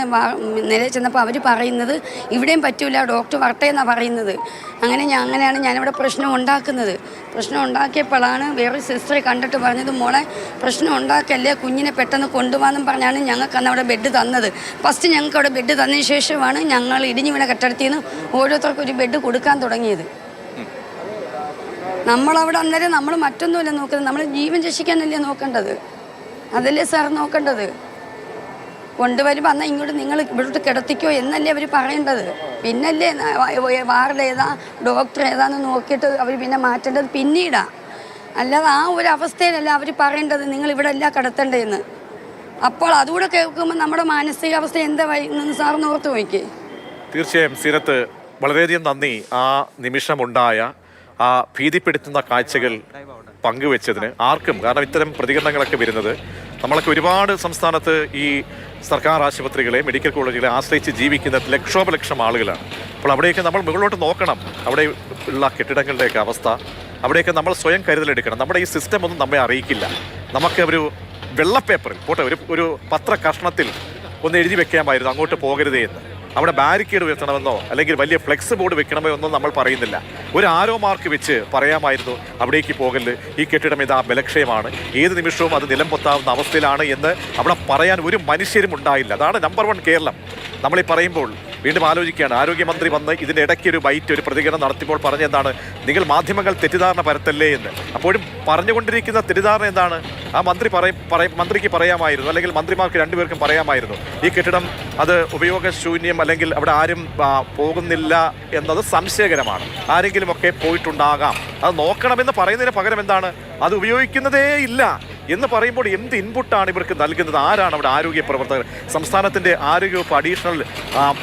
നിലയിൽ ചെന്നപ്പോൾ അവർ പറയുന്നത് ഇവിടെയും പറ്റൂല, ഡോക്ടർ വരട്ടെ എന്നാണ് പറയുന്നത്. അങ്ങനെയാണ് ഞാനിവിടെ പ്രശ്നം ഉണ്ടാക്കുന്നത്. പ്രശ്നം ഉണ്ടാക്കിയപ്പോഴാണ് വേറൊരു സിസ്റ്ററെ കണ്ടിട്ട് പറഞ്ഞത്, മോളെ പ്രശ്നം ഉണ്ടാക്കല്ലേ, കുഞ്ഞിനെ പെട്ടെന്ന് കൊണ്ടുപോകാമെന്നും പറഞ്ഞാണ് ഞങ്ങൾക്ക് അന്ന് അവിടെ ബെഡ് തന്നത്. ഫസ്റ്റ് ഞങ്ങൾക്ക് അവിടെ ബെഡ് തന്നതിന് ശേഷമാണ് ഞങ്ങൾ ഇടിഞ്ഞു വീണ കെട്ടിടത്തിൽ നിന്ന് ഓരോരുത്തർക്കും ഒരു ബെഡ് കൊടുക്കാൻ തുടങ്ങിയത്. നമ്മളവിടെ അന്നേരം നമ്മൾ മറ്റൊന്നുമല്ല നോക്കുന്നത്, നമ്മൾ ജീവൻ രക്ഷിക്കാനല്ലേ നോക്കേണ്ടത്, അതല്ലേ സാർ നോക്കേണ്ടത്. കൊണ്ടുവരുമ്പോൾ അന്ന് ഇങ്ങോട്ട് നിങ്ങൾ ഇവിടോട്ട് കിടത്തിക്കോ എന്നല്ലേ അവർ പറയേണ്ടത്. പിന്നല്ലേ വാർഡ് ഏതാ ഡോക്ടർ ഏതാന്ന് നോക്കിയിട്ട് അവർ പിന്നെ മാറ്റേണ്ടത് പിന്നീടാണ്. അല്ലാതെ ആ ഒരു അവസ്ഥയിലല്ല അവർ പറയേണ്ടത് നിങ്ങൾ ഇവിടെ അല്ല കിടത്തേണ്ടതെന്ന്. അപ്പോൾ അതുകൂടെ കേൾക്കുമ്പോൾ നമ്മുടെ മാനസികാവസ്ഥ എന്താ വരുന്നെന്ന് സാറിന് ഓർത്ത് നോക്കി. തീർച്ചയായും സീനത്ത്, വളരെയധികം നന്ദി. ആ നിമിഷമുണ്ടായ ആ ഭീതിപ്പെടുത്തുന്ന കാഴ്ചകൾ പങ്കുവെച്ചതിന് ആർക്കും. കാരണം ഇത്തരം പ്രതികരണങ്ങളൊക്കെ വരുന്നത് നമ്മളൊക്കെ ഒരുപാട് സംസ്ഥാനത്ത് ഈ സർക്കാർ ആശുപത്രികളെ, മെഡിക്കൽ കോളേജുകളെ ആശ്രയിച്ച് ജീവിക്കുന്ന ലക്ഷോപലക്ഷം ആളുകളാണ്. അപ്പോൾ അവിടെയൊക്കെ നമ്മൾ മുകളിലോട്ട് നോക്കണം. അവിടെ ഉള്ള കെട്ടിടങ്ങളുടെയൊക്കെ അവസ്ഥ, അവിടെയൊക്കെ നമ്മൾ സ്വയം കരുതലെടുക്കണം. നമ്മുടെ ഈ സിസ്റ്റം ഒന്നും നമ്മെ അറിയിക്കില്ല. നമുക്ക് ഒരു വെള്ളപ്പേപ്പറിൽ പോട്ടെ, ഒരു പത്ര കഷ്ണത്തിൽ ഒന്ന് എഴുതി വെക്കാമായിരുന്നു അങ്ങോട്ട് പോകരുതേ എന്ന്. അവിടെ ബാരിക്കേഡ് ഉയർത്തണമെന്നോ അല്ലെങ്കിൽ വലിയ ഫ്ലെക്സ് ബോർഡ് വെക്കണമോ ഒന്നും നമ്മൾ പറയുന്നില്ല. ഒരു ആരോ മാർക്ക് വെച്ച് പറയാമായിരുന്നു അവിടേക്ക് പോകല്, ഈ കെട്ടിടം ഇതാ ബലക്ഷയമാണ്, ഏത് നിമിഷവും അത് നിലം പൊത്താവുന്ന അവസ്ഥയിലാണ് എന്ന് അവിടെ പറയാൻ ഒരു മനുഷ്യരും ഉണ്ടായില്ല. അതാണ് നമ്പർ 1 കേരളം. നമ്മളീ പറയുമ്പോൾ വീണ്ടും ആലോചിക്കുകയാണ്. ആരോഗ്യമന്ത്രി വന്ന് ഇതിൻ്റെ ഇടയ്ക്ക് ഒരു ബൈറ്റ്, ഒരു പ്രതികരണം നടത്തിയപ്പോൾ പറഞ്ഞെന്താണ്, നിങ്ങൾ മാധ്യമങ്ങൾ തെറ്റിദ്ധാരണ പരത്തല്ലേ എന്ന്. അപ്പോഴും പറഞ്ഞുകൊണ്ടിരിക്കുന്ന തെറ്റിദ്ധാരണ എന്താണ്? ആ മന്ത്രിക്ക് പറയാമായിരുന്നു, അല്ലെങ്കിൽ മന്ത്രിമാർക്ക് 2 പേർക്കും പറയാമായിരുന്നു, ഈ കെട്ടിടം അത് ഉപയോഗശൂന്യം അല്ലെങ്കിൽ അവിടെ ആരും പോകുന്നില്ല എന്നത് സംശയകരമാണ്, ആരെങ്കിലുമൊക്കെ പോയിട്ടുണ്ടാകാം, അത് നോക്കണമെന്ന് പറയുന്നതിന് പകരം എന്താണ്, അത് ഉപയോഗിക്കുന്നതേ ഇല്ല എന്ന് പറയുമ്പോൾ എന്ത് ഇൻപുട്ടാണ് ഇവർക്ക് നൽകുന്നത്? ആരാണ് അവിടെ ആരോഗ്യ പ്രവർത്തകർ? സംസ്ഥാനത്തിൻ്റെ ആരോഗ്യവകുപ്പ് അഡീഷണൽ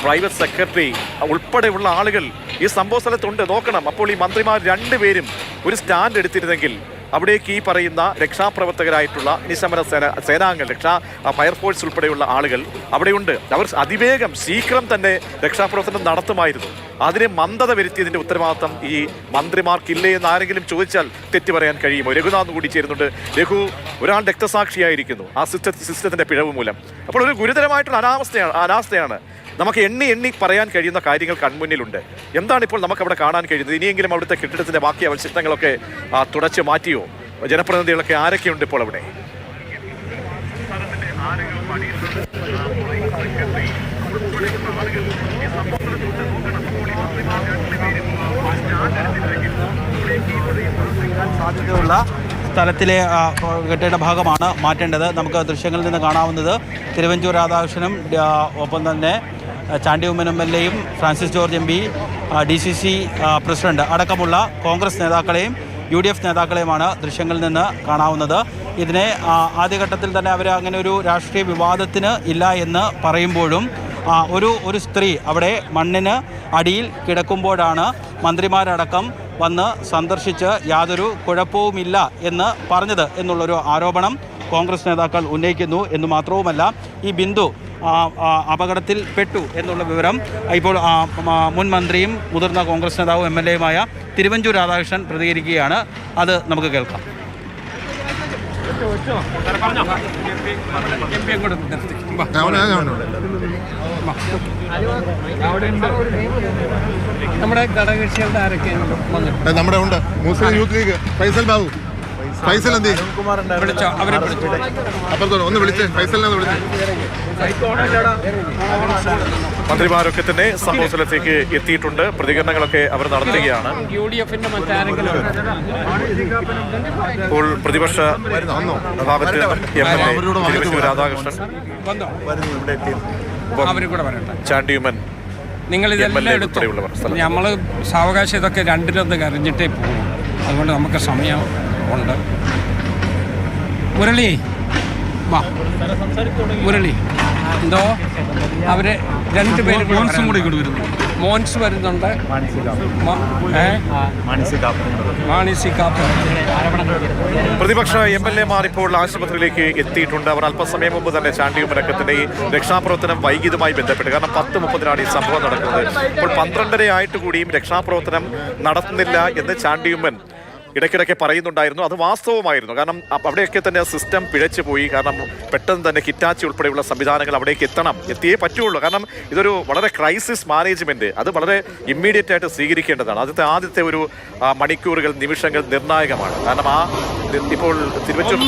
പ്രൈവറ്റ് സെക്രട്ടറി ഉൾപ്പെടെയുള്ള ആളുകൾ ഈ സംഭവ സ്ഥലത്തുണ്ട്, നോക്കണം. അപ്പോൾ ഈ മന്ത്രിമാർ 2 പേരും ഒരു സ്റ്റാൻഡ് എടുത്തിരുന്നെങ്കിൽ അവിടേക്ക് ഈ പറയുന്ന രക്ഷാപ്രവർത്തകരായിട്ടുള്ള നിശമന സേനാംഗങ്ങൾ ഫയർഫോഴ്സ് ഉൾപ്പെടെയുള്ള ആളുകൾ അവിടെയുണ്ട്. അവർ അതിവേഗം ശീഘ്രം തന്നെ രക്ഷാപ്രവർത്തനം നടത്തുമായിരുന്നു. അതിനെ മന്ദത വരുത്തിയതിന്റെ ഉത്തരവാദിത്തം ഈ മന്ത്രിമാർക്കില്ലേ എന്ന് ആരെങ്കിലും ചോദിച്ചാൽ തെറ്റു പറയാൻ കഴിയുമോ? രഘുനാഥ് കൂടി ചേരുന്നുണ്ട്. രഘു, ഒരാൾ രക്തസാക്ഷിയായിരിക്കുന്നു ആ സിസ്റ്റത്തിന്റെ പിഴവ് മൂലം. അപ്പോൾ ഒരു ഗുരുതരമായിട്ടുള്ള അനാസ്ഥയാണ്. നമുക്ക് എണ്ണി പറയാൻ കഴിയുന്ന കാര്യങ്ങൾ കൺമുന്നിലുണ്ട്. എന്താണ് ഇപ്പോൾ നമുക്ക് അവിടെ കാണാൻ കഴിയുന്നത്? ഇനിയെങ്കിലും അവിടുത്തെ കെട്ടിടത്തിന്റെ ബാക്കി അവശിഷ്ടങ്ങളൊക്കെ തുടച്ചു മാറ്റിയോ? ജനപ്രതിനിധികളൊക്കെ ആരൊക്കെയുണ്ട് ഇപ്പോൾ അവിടെ? സാധ്യതയുള്ള സ്ഥലത്തിലെ കെട്ടിട ഭാഗമാണ് മാറ്റേണ്ടത്. നമുക്ക് ദൃശ്യങ്ങളിൽ നിന്ന് കാണാവുന്നത് തിരുവഞ്ചൂർ രാധാകൃഷ്ണനും ഒപ്പം തന്നെ ചാണ്ടി ഉമ്മൻ MLAയും Francis George MP, DCC president അടക്കമുള്ള കോൺഗ്രസ് നേതാക്കളെയും UDF നേതാക്കളെയുമാണ് ദൃശ്യങ്ങളിൽ നിന്ന് കാണാവുന്നത്. ഇതിനെ ആദ്യഘട്ടത്തിൽ തന്നെ അവർ അങ്ങനെ ഒരു രാഷ്ട്രീയ വിവാദത്തിന് ഇല്ല എന്ന് പറയുമ്പോഴും ഒരു സ്ത്രീ അവിടെ മണ്ണിന് അടിയിൽ കിടക്കുമ്പോഴാണ് മന്ത്രിമാരടക്കം വന്ന് സന്ദർശിച്ച് യാതൊരു കുഴപ്പവുമില്ല എന്ന് പറഞ്ഞത് എന്നുള്ളൊരു ആരോപണം കോൺഗ്രസ് നേതാക്കൾ ഉന്നയിക്കുന്നു. എന്ന് മാത്രവുമല്ല, ഈ ബിന്ദു അപകടത്തിൽ പെട്ടു എന്നുള്ള വിവരം ഇപ്പോൾ മുൻ മന്ത്രിയും മുതിർന്ന കോൺഗ്രസ് നേതാവും MLAയുമായ തിരുവഞ്ചൂർ രാധാകൃഷ്ണൻ പ്രതികരിക്കുകയാണ്. അത് നമുക്ക് കേൾക്കാം. നമ്മുടെ ഘടകകക്ഷികളുടെ ആരൊക്കെയാണ്? നമ്മുടെ ഉണ്ട് മുസ്ലിം യൂത്ത് ലീഗ് ഫൈസൽ എന്ത് വിളിച്ചോ? അവരെ അപ്പുറത്തോട് ഒന്ന് വിളിച്ച് ഫൈസലിനെ ഒന്ന് വിളിച്ച്. മന്ത്രിമാരൊക്കെ തന്നെ സംഭവ സ്ഥലത്തേക്ക് എത്തിയിട്ടുണ്ട്. പ്രതികരണങ്ങളൊക്കെ അവർ നടത്തുകയാണ്. UDFന്റെ മറ്റാരെങ്കിലും ഇപ്പോൾ പ്രതിപക്ഷ വിഭാഗത്തിൽ MLA തിരുവഞ്ചൂർ രാധാകൃഷ്ണൻ, അവരും കൂടെ വരട്ടെ. ചാണ്ടി ഉമ്മൻ, നിങ്ങൾ ഇതെല്ലാം എടുത്തു. നമ്മൾ സാവകാശം ഇതൊക്കെ രണ്ടിലൊന്ന് കരഞ്ഞിട്ടേ പോകും. അതുകൊണ്ട് നമുക്ക് സമയം ഉണ്ട്. മുരളി വാ. മുരളി എന്തോ അവര് രണ്ടുപേരും മോൻസ് വരുന്നുണ്ട്. പ്രതിപക്ഷ MLAമാർ ഇപ്പോൾ ആശുപത്രിയിലേക്ക് എത്തിയിട്ടുണ്ട്. അവർ അല്പസമയം മുമ്പ് തന്നെ ചാണ്ടി ഉമ്മനക്കത്തിന്റെ ഈ രക്ഷാപ്രവർത്തനം വൈകിയതുമായി ബന്ധപ്പെട്ട്, കാരണം 10:30 ഈ സംഭവം നടക്കുന്നത്. ഇപ്പോൾ 12:30 ആയിട്ട് കൂടിയും രക്ഷാപ്രവർത്തനം നടത്തുന്നില്ല എന്ന് ചാണ്ടി ഉമ്മൻ ഇടയ്ക്കിടയ്ക്ക് പറയുന്നുണ്ടായിരുന്നു. അത് വാസ്തവമായിരുന്നു. കാരണം അവിടെയൊക്കെ തന്നെ സിസ്റ്റം പിഴച്ചു പോയി. കാരണം പെട്ടെന്ന് തന്നെ ഹിറ്റാച്ചി ഉൾപ്പെടെയുള്ള സംവിധാനങ്ങൾ അവിടേക്ക് എത്തിയേ പറ്റുള്ളൂ. കാരണം ഇതൊരു വളരെ ക്രൈസിസ് മാനേജ്മെന്റ്, അത് വളരെ ഇമ്മീഡിയറ്റ് ആയിട്ട് സ്വീകരിക്കേണ്ടതാണ്. ആദ്യത്തെ ഒരു മണിക്കൂറുകൾ, നിമിഷങ്ങൾ നിർണായകമാണ്. കാരണം ഇപ്പോൾ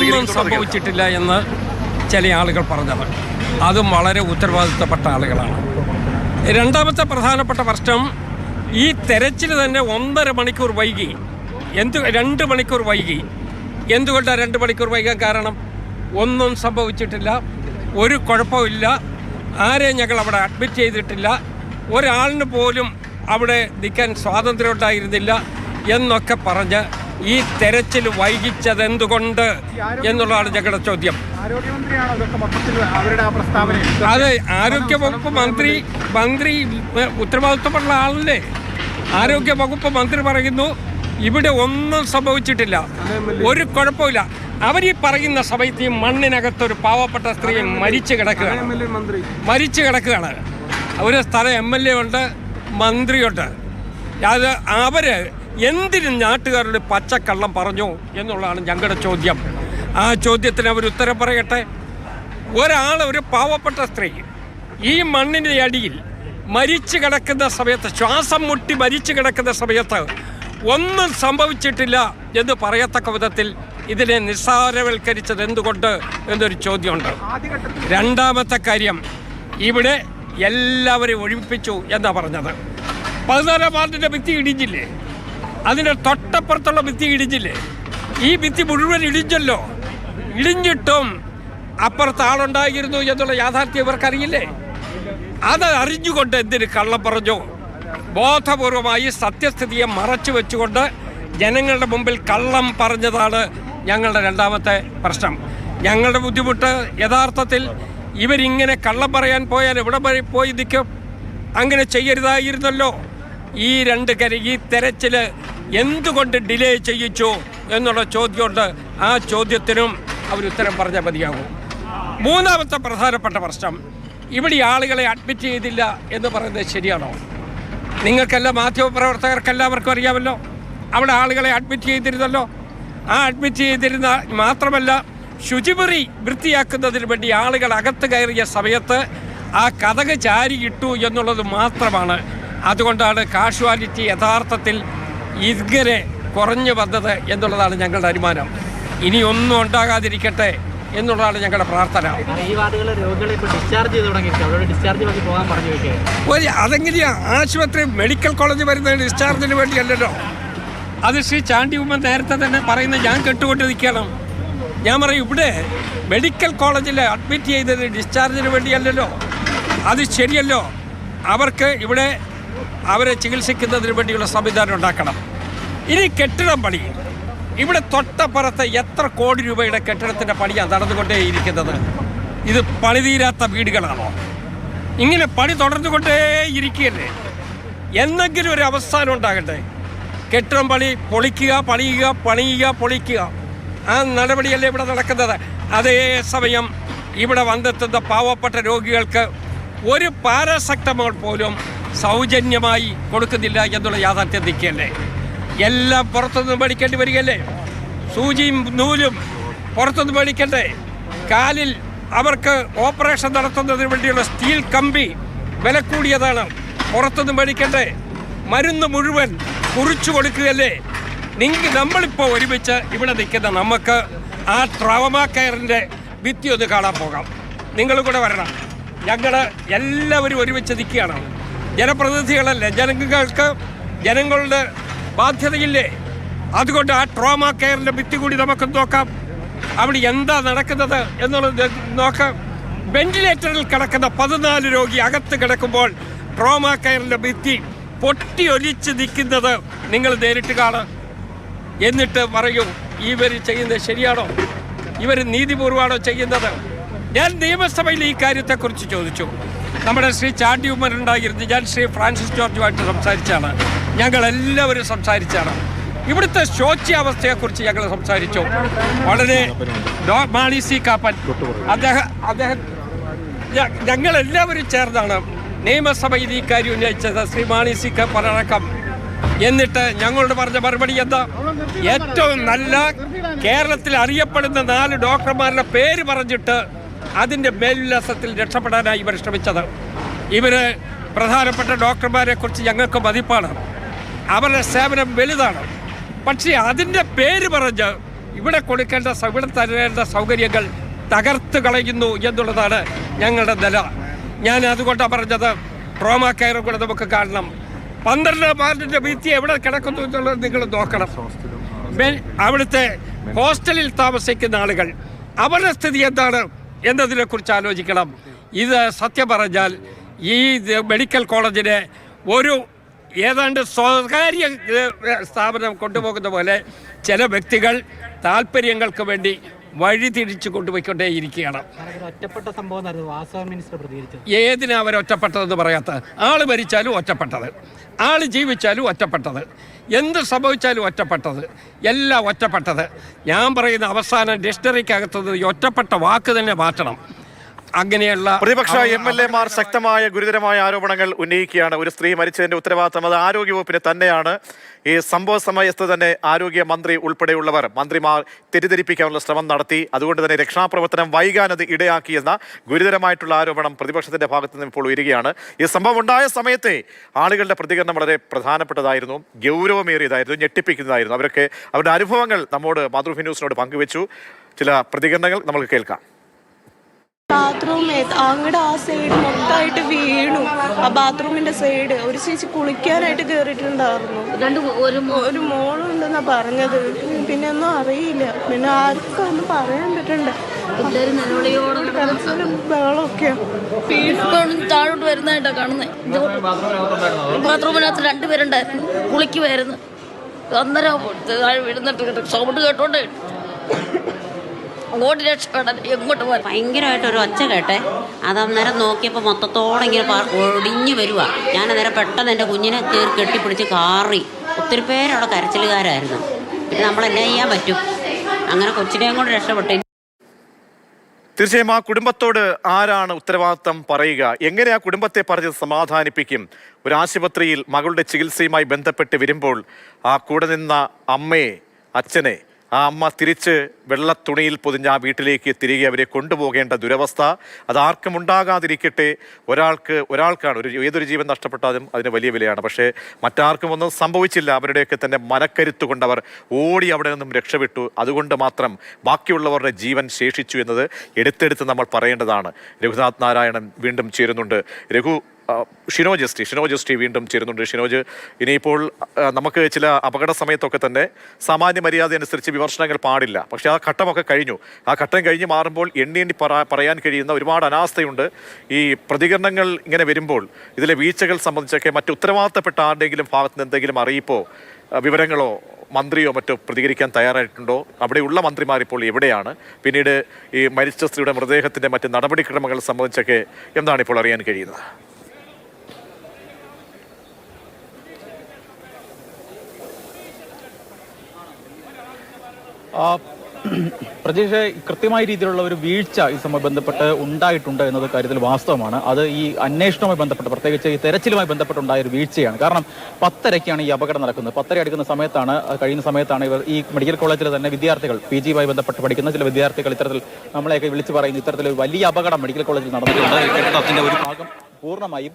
ഒന്നും സംഭവിച്ചിട്ടില്ല എന്ന് ചില ആളുകൾ പറഞ്ഞത്, അതും വളരെ ഉത്തരവാദിത്തപ്പെട്ട ആളുകളാണ്. രണ്ടാമത്തെ പ്രധാനപ്പെട്ട പ്രശ്നം, ഈ തെരച്ചിൽ തന്നെ 1.5 മണിക്കൂർ വൈകി. 2 മണിക്കൂർ വൈകി. എന്തുകൊണ്ടാണ് 2 മണിക്കൂർ വൈകാൻ കാരണം? ഒന്നും സംഭവിച്ചിട്ടില്ല, ഒരു കുഴപ്പമില്ല, ആരെയും ഞങ്ങൾ അവിടെ അഡ്മിറ്റ് ചെയ്തിട്ടില്ല, ഒരാളിന് പോലും അവിടെ നിൽക്കാൻ സ്വാതന്ത്ര്യം ഉണ്ടായിരുന്നില്ല എന്നൊക്കെ പറഞ്ഞ് ഈ തെരച്ചിൽ വൈകിച്ചതെന്തുകൊണ്ട് എന്നുള്ളതാണ് ഞങ്ങളുടെ ചോദ്യം. അതെ, ആരോഗ്യവകുപ്പ് മന്ത്രി ഉത്തരവാദിത്വമുള്ള ആളല്ലേ? ആരോഗ്യവകുപ്പ് മന്ത്രി പറയുന്നു ഇവിടെ ഒന്നും സംഭവിച്ചിട്ടില്ല, ഒരു കുഴപ്പമില്ല. അവരീ പറയുന്ന സമയത്ത് ഈ മണ്ണിനകത്തൊരു പാവപ്പെട്ട സ്ത്രീ മരിച്ചു കിടക്കുകയാണ്. ഒരു സ്ഥലം MLA ഉണ്ട്, മന്ത്രിയുണ്ട്. അത് അവര് എന്തിനും നാട്ടുകാരുടെ പച്ചക്കള്ളം പറഞ്ഞു എന്നുള്ളതാണ് ഞങ്ങളുടെ ചോദ്യം. ആ ചോദ്യത്തിന് അവർ ഉത്തരം പറയട്ടെ. ഒരു പാവപ്പെട്ട സ്ത്രീ ഈ മണ്ണിൻ്റെ അടിയിൽ മരിച്ചു കിടക്കുന്ന സമയത്ത്, ശ്വാസം മുട്ടി മരിച്ചു കിടക്കുന്ന സമയത്ത് ഒന്നും സംഭവിച്ചിട്ടില്ല എന്ന് പറയത്തക്ക വിധത്തിൽ ഇതിനെ നിസ്സാരവൽക്കരിച്ചത് എന്തുകൊണ്ട് എന്നൊരു ചോദ്യമുണ്ട്. രണ്ടാമത്തെ കാര്യം, ഇവിടെ എല്ലാവരെയും ഒഴിപ്പിച്ചു എന്നാണ് പറഞ്ഞത്. 14-ാം വാർഡിൻ്റെ ഭിത്തി ഇടിഞ്ഞില്ലേ? അതിൻ്റെ തൊട്ടപ്പുറത്തുള്ള ഭിത്തി ഇടിഞ്ഞില്ലേ? ഈ ഭിത്തി മുഴുവൻ ഇടിഞ്ഞല്ലോ. ഇടിഞ്ഞിട്ടും അപ്പുറത്ത് ആളുണ്ടായിരുന്നു എന്നുള്ള യാഥാർത്ഥ്യം ഇവർക്കറിയില്ലേ? അത് അറിഞ്ഞുകൊണ്ട് എന്തിന് കള്ളം പറഞ്ഞു? ബോധപൂർവമായി സത്യസ്ഥിതിയെ മറച്ചു വെച്ചുകൊണ്ട് ജനങ്ങളുടെ മുമ്പിൽ കള്ളം പറഞ്ഞതാണ് ഞങ്ങളുടെ രണ്ടാമത്തെ പ്രശ്നം. ഞങ്ങളുടെ ബുദ്ധിമുട്ട് യഥാർത്ഥത്തിൽ ഇവരിങ്ങനെ കള്ളം പറയാൻ പോയാൽ എവിടെ വരെ പോയി നിൽക്കും? അങ്ങനെ ചെയ്യരുതായിരുന്നല്ലോ. ഈ തെരച്ചിൽ എന്തുകൊണ്ട് ഡിലേ ചെയ്യിച്ചു എന്നുള്ള ചോദ്യമുണ്ട്. ആ ചോദ്യത്തിനും അവരുത്തരം പറഞ്ഞാൽ മതിയാകും. മൂന്നാമത്തെ പ്രധാനപ്പെട്ട പ്രശ്നം, ഇവിടെ ആളുകളെ അഡ്മിറ്റ് ചെയ്തില്ല എന്ന് പറയുന്നത് ശരിയാണോ? നിങ്ങൾക്കെല്ലാം മാധ്യമപ്രവർത്തകർക്കെല്ലാവർക്കും അറിയാമല്ലോ, അവിടെ ആളുകളെ അഡ്മിറ്റ് ചെയ്തിരുന്നല്ലോ. ആ അഡ്മിറ്റ് ചെയ്തിരുന്ന മാത്രമല്ല, ശുചിമുറി വൃത്തിയാക്കുന്നതിന് വേണ്ടി ആളുകൾ അകത്ത് കയറിയ സമയത്ത് ആ കതക് ചാരിയിട്ടു എന്നുള്ളത് മാത്രമാണ്. അതുകൊണ്ടാണ് കാഷ്വാലിറ്റി യഥാർത്ഥത്തിൽ ഇങ്ങനെ കുറഞ്ഞു വന്നത് എന്നുള്ളതാണ് ഞങ്ങളുടെ അനുമാനം. ഇനി ഒന്നും ഉണ്ടാകാതിരിക്കട്ടെ എന്നുള്ളതാണ് ഞങ്ങളുടെ പ്രാർത്ഥന. ഈ വാർഡുകളിലെ രോഗികളെ ഇപ്പോൾ ഡിസ്ചാർജ് ചെയ്ത് തുടങ്ങിയിട്ട് അവരോട് ഡിസ്ചാർജ് വഴി പോകാൻ പറഞ്ഞു വെക്കുക. അതെങ്ങനെയാ ആശുപത്രി മെഡിക്കൽ കോളേജ് വരുന്നത് ഡിസ്ചാർജിന് വേണ്ടിയല്ലല്ലോ. അത് ശ്രീ ചാണ്ടി ഉമ്മൻ നേരത്തെ തന്നെ പറയുന്നത് ഞാൻ കേട്ടുകൊണ്ട് നിൽക്കണം. ഞാൻ പറയും, ഇവിടെ മെഡിക്കൽ കോളേജിൽ അഡ്മിറ്റ് ചെയ്തത് ഡിസ്ചാർജിന് വേണ്ടിയല്ലല്ലോ. അത് ശരിയല്ലോ. അവർക്ക് ഇവിടെ അവരെ ചികിത്സിക്കുന്നതിന് വേണ്ടിയുള്ള സംവിധാനം ഉണ്ടാക്കണം. ഇനി കെട്ടിടം പണി, ഇവിടെ തൊട്ടപ്പുറത്ത് എത്ര കോടി രൂപയുടെ കെട്ടിടത്തിൻ്റെ പണിയാണ് നടന്നുകൊണ്ടേയിരിക്കുന്നത്. ഇത് പണിതീരാത്ത വീടുകളാണോ? ഇങ്ങനെ പണി തുടർന്നുകൊണ്ടേ ഇരിക്കുകയല്ലേ? എന്തെങ്കിലും ഒരു അവസാനം ഉണ്ടാകട്ടെ. കെട്ടിടം പണി പൊളിക്കുക, പണിയുക, പൊളിക്കുക, ആ നടപടിയല്ലേ ഇവിടെ നടക്കുന്നത്. അതേസമയം ഇവിടെ വന്നെത്തുന്ന പാവപ്പെട്ട രോഗികൾക്ക് ഒരു പാരാസെറ്റമോൾ പോലും സൗജന്യമായി കൊടുക്കുന്നില്ല എന്നുള്ള യാഥാർത്ഥ്യം നിൽക്കുകയല്ലേ? എല്ലാം പുറത്തുനിന്ന് മേടിക്കേണ്ടി വരികയല്ലേ? സൂചിയും നൂലും പുറത്തുനിന്ന് മേടിക്കണ്ടേ? കാലിൽ അവർക്ക് ഓപ്പറേഷൻ നടത്തുന്നതിന് വേണ്ടിയുള്ള സ്റ്റീൽ കമ്പി വില കൂടിയതാണ്, പുറത്തുനിന്ന് മേടിക്കണ്ടേ? മരുന്ന് മുഴുവൻ കുറിച്ചു കൊടുക്കുകയല്ലേ? നമ്മളിപ്പോൾ ഒരുമിച്ച് ഇവിടെ നിൽക്കുന്ന നമുക്ക് ആ ട്രോമ കെയറിൻ്റെ ഭിത്തി ഒന്ന് കാണാൻ പോകാം. നിങ്ങളും കൂടെ വരണം. ഞങ്ങൾ എല്ലാവരും ഒരുമിച്ച് നിൽക്കുകയാണ്. ജനപ്രതിനിധികളല്ലേ, ജനങ്ങളുടെ ബാധ്യതയില്ലേ? അതുകൊണ്ട് ആ ട്രോമ കെയറിൻ്റെ ഭിത്തി കൂടി നമുക്ക് നോക്കാം. അവിടെ എന്താ നടക്കുന്നത് എന്നുള്ളത് നോക്കാം. വെന്റിലേറ്ററിൽ കിടക്കുന്ന 14 രോഗി അകത്ത് കിടക്കുമ്പോൾ ട്രോമ കെയറിൻ്റെ ഭിത്തി പൊട്ടി ഒലിച്ച് നിൽക്കുന്നത് നിങ്ങൾ നേരിട്ട് കാണുക. എന്നിട്ട് പറയൂ, ഇവർ ചെയ്യുന്നത് ശരിയാണോ? ഇവർ നീതിപൂർവ്വമാണോ ചെയ്യുന്നത്? ഞാൻ നിയമസഭയിൽ ഈ കാര്യത്തെക്കുറിച്ച് ചോദിച്ചു. നമ്മുടെ ശ്രീ ചാണ്ടി ഉമ്മൻ ഉണ്ടായിരുന്നു, ഞാൻ ശ്രീ ഫ്രാൻസിസ് ജോർജുമായിട്ട് സംസാരിച്ചാണ്, ഞങ്ങളെല്ലാവരും സംസാരിച്ചാണ്. ഇവിടുത്തെ ശോച്യാവസ്ഥയെക്കുറിച്ച് ഞങ്ങൾ സംസാരിച്ചു. വളരെ മാണി സി കാപ്പൻ അദ്ദേഹം ഞങ്ങളെല്ലാവരും ചേർന്നാണ് നിയമസഭയിൽ ഈ കാര്യം ഉന്നയിച്ചത്, ശ്രീ മാണി സി കാപ്പൻ അടക്കം. എന്നിട്ട് ഞങ്ങളോട് പറഞ്ഞ മറുപടി എന്താ? ഏറ്റവും നല്ല കേരളത്തിൽ അറിയപ്പെടുന്ന 4 ഡോക്ടർമാരുടെ പേര് പറഞ്ഞിട്ട് അതിൻ്റെ മേലുല്ലാസത്തിൽ രക്ഷപ്പെടാനായി ഇവർ ശ്രമിച്ചത്. ഇവർ പ്രധാനപ്പെട്ട ഡോക്ടർമാരെ കുറിച്ച് ഞങ്ങൾക്ക് മതിപ്പാണ്, അവരുടെ സേവനം വലുതാണ്. പക്ഷേ അതിൻ്റെ പേര് പറഞ്ഞ് ഇവിടെ തരേണ്ട സൗകര്യങ്ങൾ തകർത്ത് കളയുന്നു എന്നുള്ളതാണ് ഞങ്ങളുടെ നില. ഞാൻ അതുകൊണ്ടാണ് പറഞ്ഞത്, ട്രോമ കെയറും കൂടെ നമുക്ക് കാണണം. 12 വാർഡിൻ്റെ ഭിത്തി എവിടെ കിടക്കുന്നു എന്നുള്ളത് നിങ്ങൾ നോക്കണം. അവിടുത്തെ ഹോസ്റ്റലിൽ താമസിക്കുന്ന ആളുകൾ, അവരുടെ സ്ഥിതി എന്താണ് എന്നതിനെക്കുറിച്ച് ആലോചിക്കണം. ഇത് സത്യം പറഞ്ഞാൽ ഈ മെഡിക്കൽ കോളേജിനെ ഒരു ഏതാണ്ട് സ്വകാര്യ സ്ഥാപനം കൊണ്ടുപോകുന്ന പോലെ ചില വ്യക്തികൾ താല്പര്യങ്ങൾക്ക് വേണ്ടി വഴിതിരിച്ചു കൊണ്ടുപോയിക്കൊണ്ടേയിരിക്കുകയാണ്. ഒറ്റപ്പെട്ട സംഭവം മിനിസ്റ്റർ പ്രതികരിച്ചത്. ഏതിനാ അവർ ഒറ്റപ്പെട്ടതെന്ന് പറയാത്ത? ആൾ മരിച്ചാലും ഒറ്റപ്പെട്ടത്, ആൾ ജീവിച്ചാലും ഒറ്റപ്പെട്ടത്, എന്ത് സംഭവിച്ചാലും ഒറ്റപ്പെട്ടത്, എല്ലാം ഒറ്റപ്പെട്ടത്. ഞാൻ പറയുന്ന അവസാനം ഡിക്ഷണറിക്കകത്തുനിന്ന് ഈ ഒറ്റപ്പെട്ട വാക്ക് തന്നെ മാറ്റണം. അങ്ങനെയുള്ള പ്രതിപക്ഷ MLA-മാർ ശക്തമായ ഗുരുതരമായ ആരോപണങ്ങൾ ഉന്നയിക്കുകയാണ്. ഒരു സ്ത്രീ മരിച്ചതിന്റെ ഉത്തരവാദിത്തം അത് ആരോഗ്യവകുപ്പിന് തന്നെയാണ്. ഈ സംഭവ സമയത്ത് തന്നെ ആരോഗ്യമന്ത്രി ഉൾപ്പെടെയുള്ളവർ മന്ത്രിമാർ തെറ്റിദ്ധരിപ്പിക്കാനുള്ള ശ്രമം നടത്തി. അതുകൊണ്ട് തന്നെ രക്ഷാപ്രവർത്തനം വൈകാനത് ഇടയാക്കിയെന്ന ഗുരുതരമായിട്ടുള്ള ആരോപണം പ്രതിപക്ഷത്തിന്റെ ഭാഗത്ത് നിന്ന് ഇപ്പോൾ ഉയരുകയാണ്. ഈ സംഭവം ഉണ്ടായ സമയത്തെ ആളുകളുടെ പ്രതികരണം വളരെ പ്രധാനപ്പെട്ടതായിരുന്നു, ഗൗരവമേറിയതായിരുന്നു, ഞെട്ടിപ്പിക്കുന്നതായിരുന്നു. അവരൊക്കെ അവരുടെ അനുഭവങ്ങൾ നമ്മോട് മാതൃഭൂമി ന്യൂസിനോട് പങ്കുവെച്ചു. ചില പ്രതികരണങ്ങൾ നമുക്ക് കേൾക്കാം. ബാത്റൂം അങ്ങടെ ആ സൈഡ് മൊത്തമായിട്ട് വീണു. ആ ബാത്റൂമിന്റെ സൈഡ് ഒരു ചേച്ചി കുളിക്കാനായിട്ട് കയറിയിട്ടുണ്ടായിരുന്നു. ഒരു മോളുണ്ടെന്നാ പറഞ്ഞത്. പിന്നെ ഒന്നും അറിയില്ല. പിന്നെ ആർക്കും ഒന്നും പറയാൻ പറ്റണ്ട. ബഹളമൊക്കെയാ. താഴോട്ട് വരുന്നതായിട്ടാ കാണുന്നത്. ബാത്റൂമിനകത്ത് 2 പേരുണ്ടായിരുന്നു, കുളിക്കുമായിരുന്നു. അന്നേരം വീഴുന്നിട്ട് സൗണ്ട് കേട്ടോണ്ട് ഭയങ്കരമായിട്ടൊരു ഒച്ച കേട്ടെ. അതന്നേരം നോക്കിയപ്പോൾ മൊത്തത്തോടെ ഇങ്ങനെ ഒടിഞ്ഞു വരുക. ഞാൻ അന്നേരം പെട്ടെന്ന് എൻ്റെ കുഞ്ഞിനെ കെട്ടിപ്പിടിച്ച് കാറി. ഒത്തിരി പേരവിടെ കരച്ചിലുകാരായിരുന്നു. പിന്നെ നമ്മളെന്നാ ചെയ്യാൻ പറ്റും? അങ്ങനെ കൊച്ചിനെയും കൊണ്ട് രക്ഷപ്പെട്ടു. തീർച്ചയായും ആ കുടുംബത്തോട് ആരാണ് ഉത്തരവാദിത്തം പറയുക? എങ്ങനെ ആ കുടുംബത്തെ പറഞ്ഞ് സമാധാനിപ്പിക്കും? ഒരു ആശുപത്രിയിൽ മകളുടെ ചികിത്സയുമായി ബന്ധപ്പെട്ട് വരുമ്പോൾ ആ കൂടെ നിന്ന അമ്മയെ, അച്ഛനെ, ആ അമ്മ തിരിച്ച് വെള്ളത്തുണിയിൽ പൊതിഞ്ഞ ആ വീട്ടിലേക്ക് തിരികെ അവരെ കൊണ്ടുപോകേണ്ട ദുരവസ്ഥ അതാർക്കും ഉണ്ടാകാതിരിക്കട്ടെ. ഒരാൾക്കാണ് ഏതൊരു ജീവൻ നഷ്ടപ്പെട്ടാലും അതിന് വലിയ വിലയാണ്. പക്ഷേ മറ്റാർക്കും ഒന്നും സംഭവിച്ചില്ല. അവരുടെയൊക്കെ തന്നെ മനക്കരുത്ത് കൊണ്ടവർ ഓടി അവിടെ നിന്നും രക്ഷപ്പെട്ടു. അതുകൊണ്ട് മാത്രം ബാക്കിയുള്ളവരുടെ ജീവൻ ശേഷിച്ചു എന്നത് എടുത്തെടുത്ത് നമ്മൾ പറയേണ്ടതാണ്. രഘുനാഥ് നാരായണൻ വീണ്ടും ചേരുന്നുണ്ട്. ഷിനോജ് എസ് ടി വീണ്ടും ചേരുന്നുണ്ട്. ഷിനോജ്, ഇനിയിപ്പോൾ നമുക്ക് ചില അപകട സമയത്തൊക്കെ തന്നെ സാമാന്യ മര്യാദ അനുസരിച്ച് വിമർശനങ്ങൾ പാടില്ല. പക്ഷേ ആ ഘട്ടമൊക്കെ കഴിഞ്ഞു. ആ ഘട്ടം കഴിഞ്ഞ് മാറുമ്പോൾ എണ്ണി പറയാൻ കഴിയുന്ന ഒരുപാട് അനാസ്ഥയുണ്ട്. ഈ പ്രതികരണങ്ങൾ ഇങ്ങനെ വരുമ്പോൾ ഇതിലെ വീഴ്ചകൾ സംബന്ധിച്ചൊക്കെ മറ്റ് ഉത്തരവാദിത്തപ്പെട്ട ആരുടെയെങ്കിലും ഭാഗത്ത് നിന്ന് എന്തെങ്കിലും അറിയിപ്പോ വിവരങ്ങളോ മന്ത്രിയോ മറ്റോ പ്രതികരിക്കാൻ തയ്യാറായിട്ടുണ്ടോ? അവിടെയുള്ള മന്ത്രിമാർ ഇപ്പോൾ എവിടെയാണ്? പിന്നീട് ഈ മരിച്ച സ്ത്രീയുടെ മൃതദേഹത്തിൻ്റെ മറ്റ് നടപടിക്രമങ്ങൾ സംബന്ധിച്ചൊക്കെ എന്താണ് ഇപ്പോൾ അറിയാൻ കഴിയുന്നത്? പ്രതീക്ഷ കൃത്യമായ രീതിയിലുള്ള ഒരു വീഴ്ച ഈ സമയം ബന്ധപ്പെട്ട് ഉണ്ടായിട്ടുണ്ട് എന്നത് കാര്യത്തിൽ വാസ്തവമാണ്. അത് ഈ അന്വേഷണവുമായി ബന്ധപ്പെട്ട്, പ്രത്യേകിച്ച് ഈ തെരച്ചിലുമായി ബന്ധപ്പെട്ടുണ്ടായ ഒരു വീഴ്ചയാണ്. കാരണം 10:30-ക്കാണ് ഈ അപകടം നടക്കുന്നത്. 10:30 അടുക്കുന്ന സമയത്താണ് ഇവർ ഈ മെഡിക്കൽ കോളേജിലെ തന്നെ വിദ്യാർത്ഥികൾ, PG-യുമായി ബന്ധപ്പെട്ട് പഠിക്കുന്ന ചില വിദ്യാർത്ഥികൾ ഇത്തരത്തിൽ നമ്മളെയൊക്കെ വിളിച്ചു പറയുന്നു, ഇത്തരത്തിലൊരു വലിയ അപകടം മെഡിക്കൽ കോളേജിൽ നടന്നിട്ടുണ്ട്. കെട്ടിടത്തിന്റെ ഒരു ഭാഗം പൂർണ്ണമായും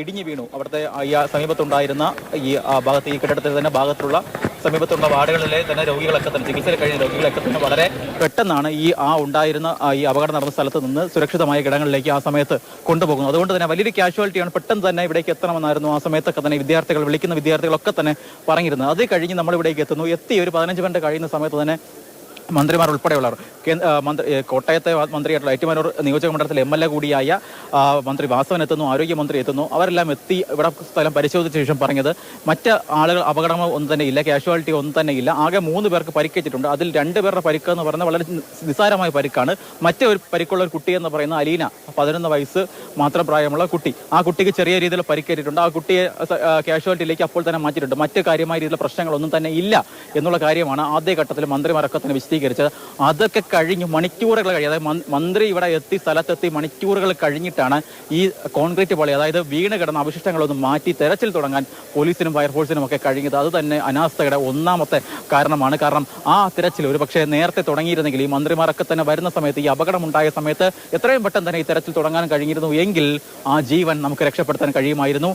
ഇടിഞ്ഞു വീണു. അവിടുത്തെ ഈ സമീപത്തുണ്ടായിരുന്ന ഈ ഭാഗത്ത്, ഈ കെട്ടിടത്തിൽ തന്നെ ഭാഗത്തുള്ള സമീപത്തുള്ള വാർഡുകളിലെ തന്നെ രോഗികളൊക്കെ തന്നെ, ചികിത്സയിൽ കഴിഞ്ഞ രോഗികളൊക്കെ തന്നെ വളരെ പെട്ടെന്നാണ് ഉണ്ടായിരുന്ന ഈ അപകടം നടന്ന സ്ഥലത്ത് നിന്ന് സുരക്ഷിതമായ ഇടങ്ങളിലേക്ക് ആ സമയത്ത് കൊണ്ടുപോകുന്നത്. അതുകൊണ്ട് തന്നെ വലിയൊരു കാഷ്വാലിറ്റിയാണ്. പെട്ടെന്ന് തന്നെ ഇവിടേക്ക് എത്തണമെന്നായിരുന്നു ആ സമയത്തൊക്കെ തന്നെ വിളിക്കുന്ന വിദ്യാർത്ഥികളൊക്കെ തന്നെ പറഞ്ഞിരുന്നത്. അത് കഴിഞ്ഞ് നമ്മളിവിടേക്ക് എത്തി ഒരു 15 മിനിറ്റ് കഴിയുന്ന സമയത്ത് തന്നെ മന്ത്രിമാർ ഉൾപ്പെടെയുള്ളവർ, കോട്ടയത്തെ മന്ത്രിയായിട്ടുള്ള ഏറ്റുമാനൂർ നിയോജക മണ്ഡലത്തിലെ MLA കൂടിയായ മന്ത്രി വാസവൻ എത്തുന്നു, ആരോഗ്യമന്ത്രി എത്തുന്നു. അവരെല്ലാം എത്തി ഇവിടെ സ്ഥലം പരിശോധിച്ച ശേഷം പറഞ്ഞത് മറ്റ് ആളുകൾ അപകടമോ ഒന്നും തന്നെ ഇല്ല, കാഷ്വാലിറ്റി ഒന്നും തന്നെ ഇല്ല. ആകെ 3 പേർക്ക് പരിക്കേറ്റിട്ടുണ്ട്. അതിൽ 2 പേരുടെ പരിക്ക് എന്ന് പറയുന്നത് വളരെ നിസ്സാരമായ പരിക്കാണ്. മറ്റേ ഒരു പരിക്കുള്ള ഒരു കുട്ടി എന്ന് പറയുന്ന അലീന, 11 വയസ്സ് മാത്രം പ്രായമുള്ള കുട്ടി, ആ കുട്ടിക്ക് ചെറിയ രീതിയിൽ പരിക്കേറ്റിട്ടുണ്ട്. ആ കുട്ടിയെ കാഷ്വാലിറ്റിയിലേക്ക് അപ്പോൾ തന്നെ മാറ്റിയിട്ടുണ്ട്. മറ്റ് കാര്യമായ രീതിയിലുള്ള പ്രശ്നങ്ങളൊന്നും തന്നെ ഇല്ല എന്നുള്ള കാര്യമാണ് ആദ്യഘട്ടത്തിൽ മന്ത്രിമാരൊക്കെ തന്നെ വിശദീകരിച്ചത്. അതൊക്കെ കഴിഞ്ഞ് മണിക്കൂറുകൾ കഴിഞ്ഞ്, അതായത് മന്ത്രി ഇവിടെ സ്ഥലത്തെത്തി മണിക്കൂറുകൾ കഴിഞ്ഞിട്ടാണ് ഈ കോൺക്രീറ്റ് പോലെ, അതായത് വീണ് കിടന്ന അവശിഷ്ടങ്ങളൊന്നും മാറ്റി തെരച്ചിൽ തുടങ്ങാൻ പോലീസിനും ഫയർഫോഴ്സിനും ഒക്കെ കഴിഞ്ഞത്. അത് തന്നെ അനാസ്ഥയുടെ ഒന്നാമത്തെ കാരണമാണ്. കാരണം ആ തിരച്ചിൽ ഒരു പക്ഷേ നേരത്തെ തുടങ്ങിയിരുന്നെങ്കിൽ, ഈ മന്ത്രിമാരൊക്കെ തന്നെ വരുന്ന സമയത്ത്, ഈ അപകടമുണ്ടായ സമയത്ത് എത്രയും പെട്ടെന്ന് തന്നെ ഈ തെരച്ചിൽ തുടങ്ങാൻ കഴിഞ്ഞിരുന്നു എങ്കിൽ ആ ജീവൻ നമുക്ക് രക്ഷപ്പെടുത്താൻ കഴിയുമായിരുന്നു.